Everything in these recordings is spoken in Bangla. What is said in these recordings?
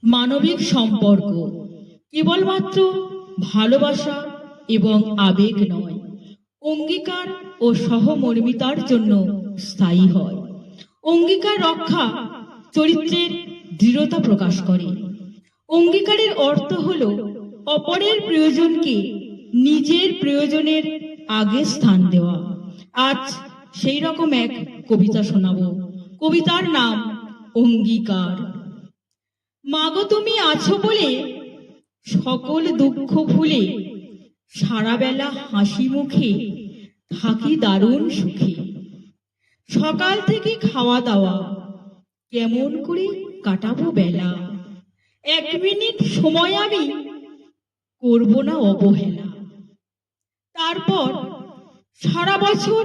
মানবিক সম্পর্ক কেবলমাত্র ভালোবাসা এবং আবেগ নয়, অঙ্গীকার ও সহমর্মিতার জন্য স্থায়ী হয়। অঙ্গীকার রক্ষা চরিত্রের দৃঢ়তা প্রকাশ করে। অঙ্গীকারের অর্থ হল অপরের প্রয়োজনকে নিজের প্রয়োজনের আগে স্থান দেওয়া। আজ সেই রকম এক কবিতা শোনাবো। কবিতার নাম অঙ্গীকার। মাগো তুমি আছো বলে সকল দুঃখ ভুলে সারা বেলা হাসি মুখে থাকি দারুণ সুখে। সকাল থেকে খাওয়া দাওয়া কেমন করে কাটাবো বেলা, 1 মিনিট সময় আমি করব না অবহেলা। তারপর সারা বছর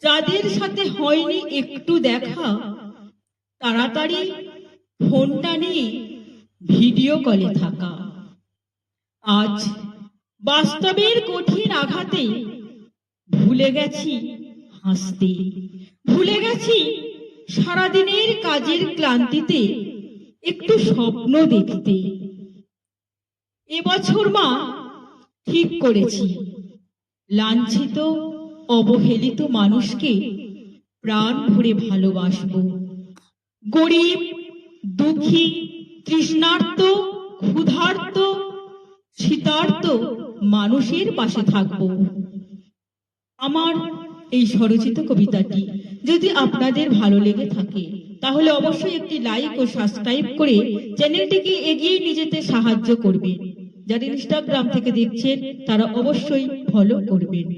যাদের সাথে হয়নি একটু দেখা, তাড়াতাড়ি ফোনটা নিয়ে ভিডিও কলে থাকা। আজ বাস্তবের কঠিন আঘাতে ভুলে গেছি হাসতে, ভুলে গেছি সারাদিনের কাজের ক্লান্তিতে একটু স্বপ্ন দেখতে। এবছর মা ঠিক করেছি, লাঞ্ছিত অবহেলিত মানুষকে প্রাণ ভরে ভালোবাসবো। গরিব, দুঃখী, তৃষ্ণার্ত, ক্ষুধার্ত, শীতার্ত মানুষের পাশে থাকবো। আমার এই স্বরচিত কবিতাটি যদি আপনাদের ভালো লেগে থাকে, তাহলে অবশ্যই একটি লাইক ও সাবস্ক্রাইব করে চ্যানেলটিকে এগিয়ে নিয়ে যেতে সাহায্য করবেন। যারা ইনস্টাগ্রাম থেকে দেখছেন তারা অবশ্যই ফলো করবেন।